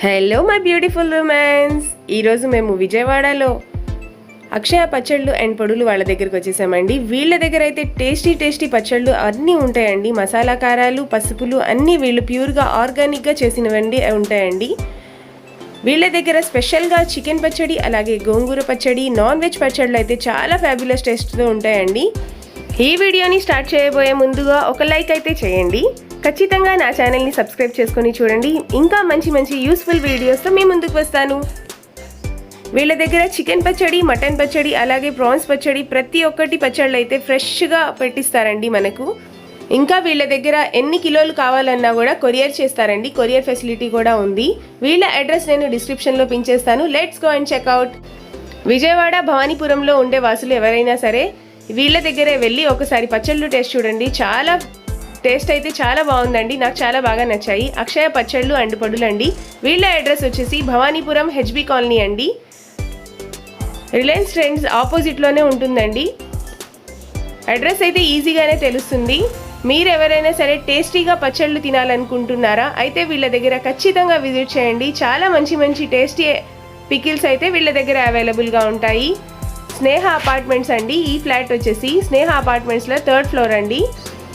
Hello my beautiful women's. ఈరోజు మేము విజయవాడలో అక్షయ పచ్చళ్ళు అండ్ పొడులు వాళ్ళ దగ్గరికి వచ్చేసామండి. వీళ్ళ దగ్గర అయితే టేస్టీ పచ్చళ్ళు అన్నీ ఉంటాయండి. మసాలా కారాలు, పసుపులు అన్నీ వీళ్ళు ప్యూర్గా ఆర్గానిక్గా చేసినవండి ఉంటాయండి. వీళ్ళ దగ్గర స్పెషల్గా చికెన్ పచ్చడి, అలాగే గోంగూర పచ్చడి, నాన్ వెజ్ పచ్చళ్ళు అయితే చాలా ఫ్యాబులస్ టేస్ట్తో ఉంటాయండి. ఈ వీడియోని స్టార్ట్ చేయబోయే ముందుగా ఒక లైక్ అయితే చేయండి. ఖచ్చితంగా నా ఛానల్ని సబ్స్క్రైబ్ చేసుకొని చూడండి. ఇంకా మంచి యూస్ఫుల్ వీడియోస్తో మీ ముందుకు వస్తాను. వీళ్ళ దగ్గర చికెన్ పచ్చడి, మటన్ పచ్చడి, అలాగే ప్రాన్స్ పచ్చడి, ప్రతి ఒక్కటి పచ్చళ్ళు అయితే ఫ్రెష్గా పెట్టిస్తారండి మనకు. ఇంకా వీళ్ళ దగ్గర ఎన్ని కిలోలు కావాలన్నా కూడా కొరియర్ చేస్తారండి. కొరియర్ ఫెసిలిటీ కూడా ఉంది. వీళ్ళ అడ్రస్ నేను డిస్క్రిప్షన్లో పిన్ చేస్తాను. Let's go and check out. Vijayawada భవానీపురంలో ఉండే వాసులు ఎవరైనా సరే వీళ్ళ దగ్గరే వెళ్ళి ఒకసారి పచ్చళ్ళు టేస్ట్ చూడండి. టేస్ట్ అయితే చాలా బాగుందండి. నాకు చాలా బాగా నచ్చాయి. అక్షయ పచ్చళ్ళు అండ్ పొడులు అండి. వీళ్ళ అడ్రస్ వచ్చేసి భవానీపురం హెచ్బి కాలనీ అండి. రిలయన్స్ ట్రెండ్స్ ఆపోజిట్లోనే ఉంటుందండి. అడ్రస్ అయితే ఈజీగానే తెలుస్తుంది. మీరు ఎవరైనా సరే టేస్టీగా పచ్చళ్ళు తినాలనుకుంటున్నారా అయితే వీళ్ళ దగ్గర ఖచ్చితంగా విజిట్ చేయండి. చాలా మంచి టేస్టీ పికిల్స్ అయితే వీళ్ళ దగ్గర అవైలబుల్గా ఉంటాయి. స్నేహ అపార్ట్మెంట్స్ అండి. ఈ ఫ్లాట్ వచ్చేసి స్నేహ అపార్ట్మెంట్స్లో 3rd ఫ్లోర్ అండి.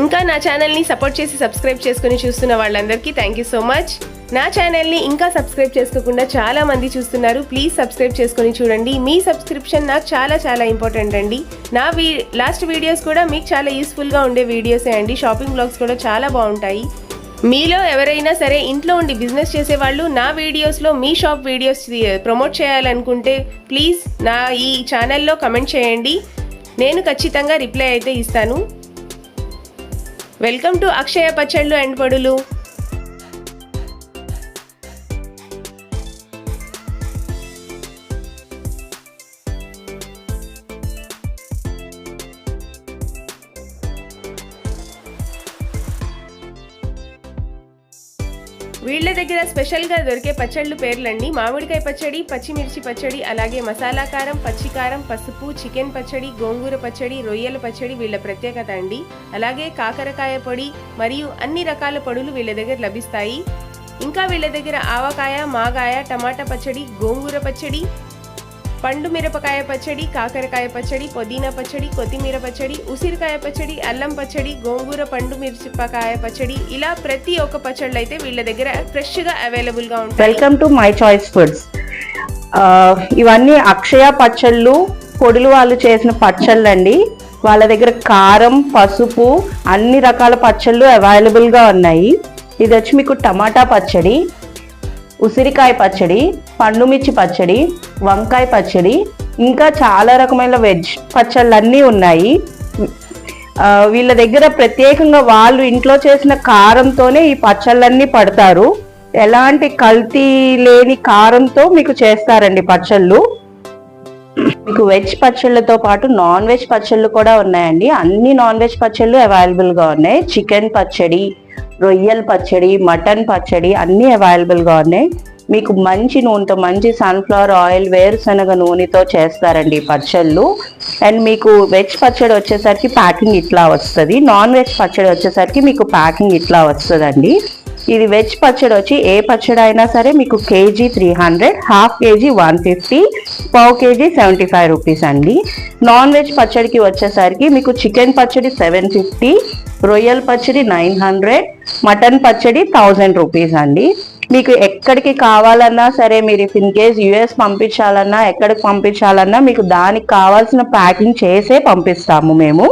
ఇంకా నా ఛానల్ని సపోర్ట్ చేసి సబ్స్క్రైబ్ చేసుకుని చూస్తున్న వాళ్ళందరికీ థ్యాంక్ యూ సో మచ్. నా ఛానల్ని ఇంకా సబ్స్క్రైబ్ చేసుకోకుండా చాలా మంది చూస్తున్నారు. ప్లీజ్ సబ్స్క్రైబ్ చేసుకొని చూడండి. మీ సబ్స్క్రిప్షన్ నాకు చాలా ఇంపార్టెంట్ అండి. నా లాస్ట్ వీడియోస్ కూడా మీకు చాలా యూస్ఫుల్గా ఉండే వీడియోసే అండి. షాపింగ్ బ్లాగ్స్ కూడా చాలా బాగుంటాయి. మీలో ఎవరైనా సరే ఇంట్లో ఉండి బిజినెస్ చేసేవాళ్ళు నా వీడియోస్లో మీ షాప్ వీడియోస్ ప్రమోట్ చేయాలనుకుంటే ప్లీజ్ నా ఈ ఛానల్లో కమెంట్ చేయండి. నేను ఖచ్చితంగా రిప్లై అయితే ఇస్తాను. వెల్కమ్ టు అక్షయ పచ్చళ్ళు అండ్ పొడులు. వీళ్ళ దగ్గర స్పెషల్గా దొరికే పచ్చళ్ళు పేర్లండి. మామిడికాయ పచ్చడి, పచ్చిమిర్చి పచ్చడి, అలాగే మసాలా కారం, పచ్చికారం, పసుపు, చికెన్ పచ్చడి, గోంగూర పచ్చడి, రొయ్యల పచ్చడి వీళ్ళ ప్రత్యేకత అండి. అలాగే కాకరకాయ పొడి మరియు అన్ని రకాల పొడులు వీళ్ళ దగ్గర లభిస్తాయి. ఇంకా వీళ్ళ దగ్గర ఆవకాయ, మాగాయ, టమాటా పచ్చడి, గోంగూర పచ్చడి, పండు మిరపకాయ పచ్చడి, కాకరకాయ పచ్చడి, పుదీనా పచ్చడి, కొత్తిమీర పచ్చడి, ఉసిరికాయ పచ్చడి, అల్లం పచ్చడి, గోంగూర పండు మిరపకాయ పచ్చడి, ఇలా ప్రతి ఒక్క పచ్చళ్ళు అయితే వీళ్ళ దగ్గర ఫ్రెష్గా అవైలబుల్గా ఉంటాయి. Welcome to my choice foods. ఇవన్నీ అక్షయ పచ్చళ్ళు, పొడులు వాళ్ళు చేసిన పచ్చళ్ళు అండి. వాళ్ళ దగ్గర కారం, పసుపు అన్ని రకాల పచ్చళ్ళు అవైలబుల్గా ఉన్నాయి. ఇది వచ్చి మీకు టమాటా పచ్చడి, ఉసిరికాయ పచ్చడి, పండుమిర్చి పచ్చడి, వంకాయ పచ్చడి, ఇంకా చాలా రకమైన వెజ్ పచ్చళ్ళు అన్నీ ఉన్నాయి. వీళ్ళ దగ్గర ప్రత్యేకంగా వాళ్ళు ఇంట్లో చేసిన కారంతోనే ఈ పచ్చళ్ళన్నీ పడతారు. ఎలాంటి కల్తీ లేని కారంతో మీకు చేస్తారండి పచ్చళ్ళు. మీకు వెజ్ పచ్చళ్ళతో పాటు నాన్ వెజ్ పచ్చళ్ళు కూడా ఉన్నాయండి. అన్ని నాన్ వెజ్ పచ్చళ్ళు అవైలబుల్గా ఉన్నాయి. చికెన్ పచ్చడి, రొయ్యల పచ్చడి, మటన్ పచ్చడి అన్నీ అవైలబుల్గా ఉన్నాయి. మీకు మంచి నూనెతో, మంచి సన్ఫ్లవర్ ఆయిల్, వేరుశనగ నూనెతో చేస్తారండి ఈ పచ్చళ్ళు. అండ్ మీకు వెజ్ పచ్చడి వచ్చేసరికి ప్యాకింగ్ ఇట్లా వస్తుంది. నాన్ వెజ్ పచ్చడి వచ్చేసరికి మీకు ప్యాకింగ్ ఇట్లా వస్తుందండి. ఇది వెజ్ పచ్చడి వచ్చి ఏ పచ్చడి అయినా సరే మీకు కేజీ 300, హాఫ్ కేజీ 150, పావు కేజీ 75 రూపీస్ అండి. నాన్ వెజ్ పచ్చడికి వచ్చేసరికి మీకు చికెన్ పచ్చడి 750, రొయ్యల పచ్చడి 900, మటన్ పచ్చడి 1000 రూపీస్ అండి. మీకు ఎక్కడికి కావాలన్నా సరే, మీరు ఇన్ కేస్ యుఎస్ పంపించాలన్నా, ఎక్కడికి పంపించాలన్నా మీకు దానికి కావాల్సిన ప్యాకింగ్ చేసే పంపిస్తాము మేము.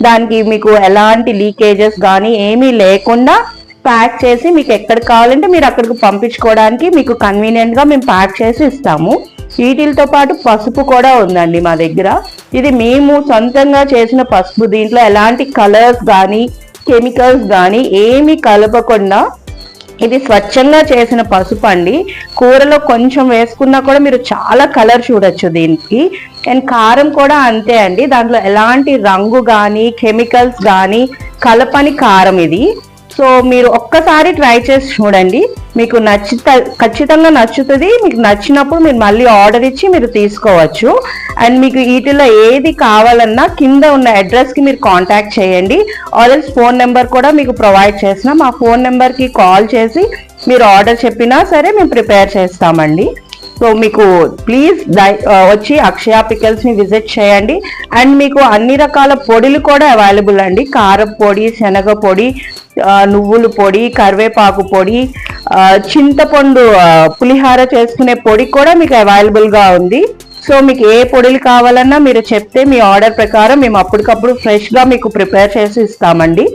దానికి మీకు ఎలాంటి లీకేజెస్ కానీ ఏమీ లేకుండా ప్యాక్ చేసి మీకు ఎక్కడికి కావాలంటే మీరు అక్కడికి పంపించుకోవడానికి మీకు కన్వీనియంట్గా మేము ప్యాక్ చేసి ఇస్తాము. వీటితో పాటు పసుపు కూడా ఉందండి మా దగ్గర. ఇది మేము సొంతంగా చేసిన పసుపు. దీంట్లో ఎలాంటి కలర్స్ కానీ కెమికల్స్ కానీ ఏమీ కలపకుండా ఇది స్వచ్ఛంగా చేసిన పసుపు అండి. కూరలో కొంచెం వేసుకున్నా కూడా మీరు చాలా కలర్ చూడొచ్చు దీనికి. అండ్ కారం కూడా అంతే అండి. దాంట్లో ఎలాంటి రంగు కానీ కెమికల్స్ కానీ కలపని కారం ఇది. సో మీరు ఒక్కసారి ట్రై చేసి చూడండి. మీకు ఖచ్చితంగా నచ్చుతుంది. మీకు నచ్చినప్పుడు మీరు మళ్ళీ ఆర్డర్ ఇచ్చి మీరు తీసుకోవచ్చు. అండ్ మీకు వీటిలో ఏది కావాలన్నా కింద ఉన్న అడ్రస్కి మీరు కాంటాక్ట్ చేయండి. ఆర్ఎల్స్ ఫోన్ నెంబర్ కూడా మీకు ప్రొవైడ్ చేసినాం. ఆ ఫోన్ నెంబర్కి కాల్ చేసి మీరు ఆర్డర్ చెప్పినా సరే మేము ప్రిపేర్ చేస్తామండి. సో మీకు ప్లీజ్ వచ్చి అక్షయ పికల్స్ ని విజిట్ చేయండి. అండ్ మీకు అన్ని రకాల పొడులు కూడా అవైలబుల్ అండి. కారం పొడి, శనగ పొడి, నువ్వుల పొడి, కరివేపాకు పొడి, చింతపండు పులిహార చేసుకునే పొడి కూడా మీకు అవైలబుల్ గా ఉంది. సో మీకు ఏ పొడులు కావాలన్నా మీరు చెప్తే మీ ఆర్డర్ ప్రకారం మేము అప్పటికప్పుడు ఫ్రెష్ గా మీకు ప్రిపేర్ చేసి ఇస్తామండి.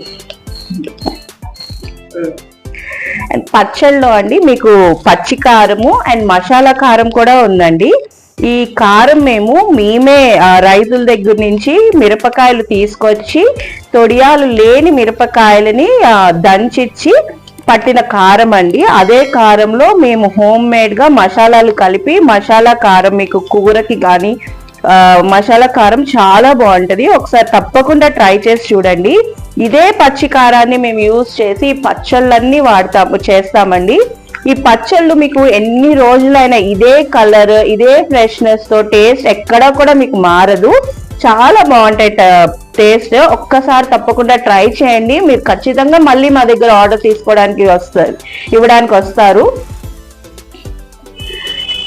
అండ్ పచ్చళ్ళలో అండి మీకు పచ్చి కారము అండ్ మసాలా కారం కూడా ఉందండి. ఈ కారం మేమే రైతుల దగ్గర నుంచి మిరపకాయలు తీసుకొచ్చి తొడియాలు లేని మిరపకాయలని దంచిచ్చి పట్టిన కారం అండి. అదే కారంలో మేము హోమ్ మేడ్ గా మసాలాలు కలిపి మసాలా కారం మీకు కూరకి కానీ మసాలా కారం చాలా బాగుంటది. ఒకసారి తప్పకుండా ట్రై చేసి చూడండి. ఇదే పచ్చి కారాన్ని మేము యూజ్ చేసి పచ్చళ్ళన్నీ చేస్తామండి. ఈ పచ్చళ్ళు మీకు ఎన్ని రోజులైనా ఇదే కలర్, ఇదే ఫ్రెష్నెస్ తో టేస్ట్ ఎక్కడా కూడా మీకు మారదు. చాలా బాగుంటాయి టేస్ట్. ఒక్కసారి తప్పకుండా ట్రై చేయండి. మీరు ఖచ్చితంగా మళ్ళీ మా దగ్గర ఆర్డర్ ఇవ్వడానికి వస్తారు.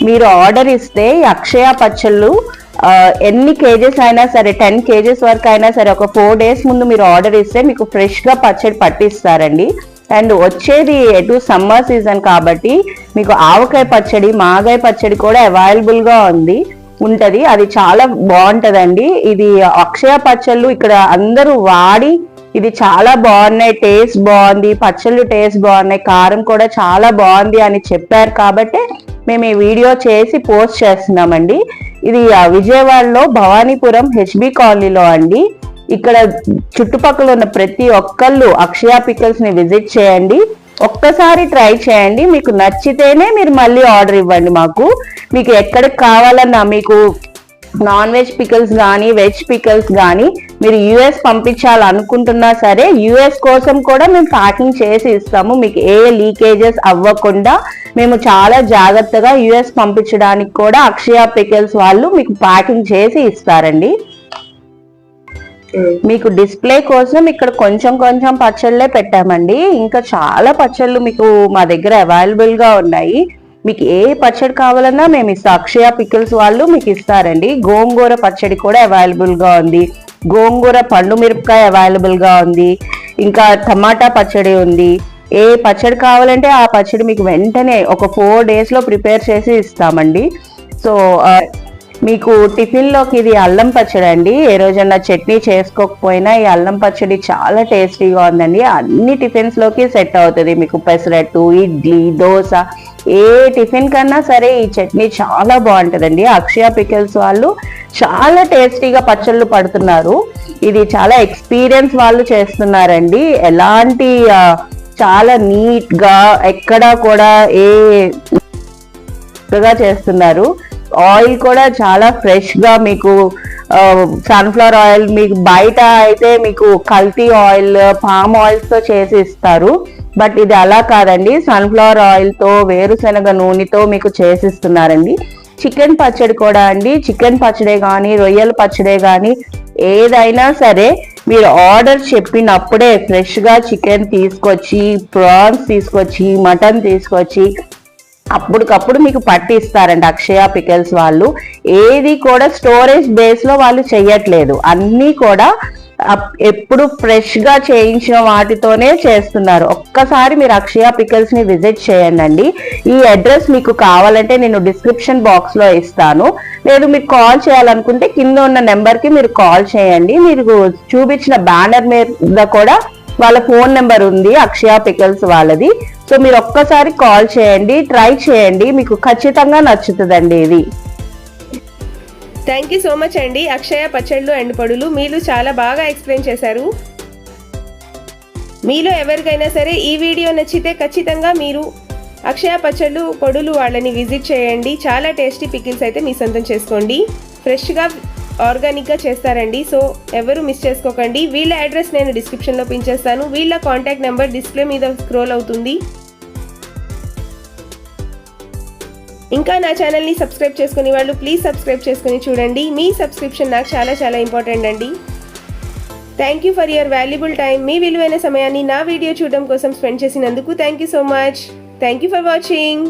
మీరు ఆర్డర్ ఇస్తే అక్షయ పచ్చళ్ళు ఎన్ని కేజెస్ అయినా సరే 10 కేజెస్ వరకు అయినా సరే ఒక 4 days ముందు మీరు ఆర్డర్ ఇస్తే మీకు ఫ్రెష్ గా పచ్చడి పట్టిస్తారండి. అండ్ వచ్చేది ఎటు సమ్మర్ సీజన్ కాబట్టి మీకు ఆవకాయ పచ్చడి, మాగాయ పచ్చడి కూడా అవైలబుల్ గా ఉంటది. అది చాలా బాగుంటదండి. ఇది అక్షయ పచ్చళ్ళు ఇక్కడ అందరూ వాడి ఇది చాలా బాగున్నాయి, టేస్ట్ బాగుంది, పచ్చళ్ళు టేస్ట్ బాగున్నాయి, కారం కూడా చాలా బాగుంది అని చెప్పారు కాబట్టి మేము ఈ వీడియో చేసి పోస్ట్ చేస్తున్నామండి. ఇది విజయవాడలో భవానీపురం HB కాలనీలో అండి. ఇక్కడ చుట్టుపక్కల ఉన్న ప్రతి ఒక్కళ్ళు అక్షయ పికల్స్ ని విజిట్ చేయండి. ఒక్కసారి ట్రై చేయండి. మీకు నచ్చితేనే మీరు మళ్ళీ ఆర్డర్ ఇవ్వండి. మీకు ఎక్కడికి కావాలన్నా మీకు నాన్ వెజ్ పికల్స్ కానీ వెజ్ పికల్స్ కానీ మీరు యుఎస్ పంపించాలనుకుంటున్నా సరే యుఎస్ కోసం కూడా మేము ప్యాకింగ్ చేసి ఇస్తాము. మీకు ఏ లీకేజెస్ అవ్వకుండా మేము చాలా జాగ్రత్తగా యుఎస్ పంపించడానికి కూడా అక్షయ పికల్స్ వాళ్ళు మీకు ప్యాకింగ్ చేసి ఇస్తారండి. మీకు డిస్ప్లే కోసం ఇక్కడ కొంచెం పచ్చళ్ళే పెట్టామండి. ఇంకా చాలా పచ్చళ్ళు మీకు మా దగ్గర అవైలబుల్ గా ఉన్నాయి. మీకు ఏ పచ్చడి కావాలన్నా మేము ఇస్తాం. అక్షయ పికల్స్ వాళ్ళు మీకు ఇస్తారండి. గోంగూర పచ్చడి కూడా అవైలబుల్ గా ఉంది. గోంగూర పండు మిరపకాయ అవైలబుల్ గా ఉంది. ఇంకా టమాటా పచ్చడి ఉంది. ఏ పచ్చడి కావాలంటే ఆ పచ్చడి మీకు వెంటనే ఒక 4 days లో ప్రిపేర్ చేసి ఇస్తామండి. సో మీకు టిఫిన్ లోకి ఇది అల్లం పచ్చడి అండి. ఏ రోజన్నా చట్నీ చేసుకోకపోయినా ఈ అల్లం పచ్చడి చాలా టేస్టీగా ఉందండి. అన్ని టిఫిన్స్ లోకి సెట్ అవుతుంది. మీకు పెసరట్టు, ఇడ్లీ, దోశ ఏ టిఫిన్ కన్నా సరే ఈ చట్నీ చాలా బాగుంటుందండి. అక్షయ పికల్స్ వాళ్ళు చాలా టేస్టీగా పచ్చళ్ళు పడుతున్నారు. ఇది చాలా ఎక్స్పీరియన్స్ వాళ్ళు చేస్తున్నారండి. ఎలాంటి చాలా నీట్ గా ఎక్కడా కూడా చేస్తున్నారు. ఆయిల్ కూడా చాలా ఫ్రెష్ గా మీకు సన్ఫ్లవర్ ఆయిల్ మీకు బయట అయితే మీకు కల్తీ ఆయిల్, పామ్ ఆయిల్స్ తో చేసి ఇస్తారు. బట్ ఇది అలా కాదండి. సన్ఫ్లవర్ ఆయిల్ తో, వేరుశనగ నూనెతో మీకు చేసిస్తున్నారండి. చికెన్ పచ్చడి కూడా అండి. చికెన్ పచ్చడే కానీ రొయ్యల పచ్చడే కానీ ఏదైనా సరే మీరు ఆర్డర్ చెప్పినప్పుడే ఫ్రెష్ గా చికెన్ తీసుకొచ్చి, ప్రాన్స్ తీసుకొచ్చి, మటన్ తీసుకొచ్చి అప్పటికప్పుడు మీకు పట్టి ఇస్తారండి అక్షయ పికల్స్ వాళ్ళు. ఏది కూడా స్టోరేజ్ బేస్ లో వాళ్ళు చెయ్యట్లేదు. అన్నీ కూడా ఎప్పుడు ఫ్రెష్ గా చేయించిన వాటితోనే చేస్తున్నారు. ఒక్కసారి మీరు అక్షయ పికల్స్ ని విజిట్ చేయండి. ఈ అడ్రస్ మీకు కావాలంటే నేను డిస్క్రిప్షన్ బాక్స్ లో ఇస్తాను. లేదు మీరు కాల్ చేయాలనుకుంటే కింద ఉన్న నెంబర్ కి మీరు కాల్ చేయండి. మీరు చూపించిన బ్యానర్ మీద కూడా వాళ్ళ ఫోన్ నెంబర్ ఉంది అక్షయ పికల్స్ వాళ్ళది. సో మీరు ఒక్కసారి కాల్ చేయండి, ట్రై చేయండి, మీకు ఖచ్చితంగా నచ్చుతుందండి ఇది. థ్యాంక్ యూ సో మచ్ అండి. అక్షయ పచ్చళ్ళు అండ్ పొడులు మీరు చాలా బాగా ఎక్స్ప్లెయిన్ చేశారు. మీలో ఎవరికైనా సరే ఈ వీడియో నచ్చితే ఖచ్చితంగా మీరు అక్షయ పచ్చళ్ళు పొడులు వాళ్ళని విజిట్ చేయండి. చాలా టేస్టీ పికిల్స్ అయితే మీ సొంతం చేసుకోండి. ఫ్రెష్గా ఆర్గానిక్గా చేస్తారండి. సో ఎవరు మిస్ చేసుకోకండి. వీళ్ళ అడ్రస్ నేను డిస్క్రిప్షన్లో పిన్ చేస్తాను. వీళ్ళ కాంటాక్ట్ నెంబర్ డిస్ప్లే మీద స్క్రోల్ అవుతుంది. ఇంకా నా ఛానల్ని సబ్స్క్రైబ్ చేసుకునే వాళ్ళు ప్లీజ్ సబ్స్క్రైబ్ చేసుకుని చూడండి. మీ సబ్స్క్రిప్షన్ నాకు చాలా చాలా ఇంపార్టెంట్ అండి. Thank you for your valuable time. మీ విలువైన సమయాన్ని నా వీడియో చూడడం కోసం స్పెండ్ చేసినందుకు thank you so much. Thank you for watching.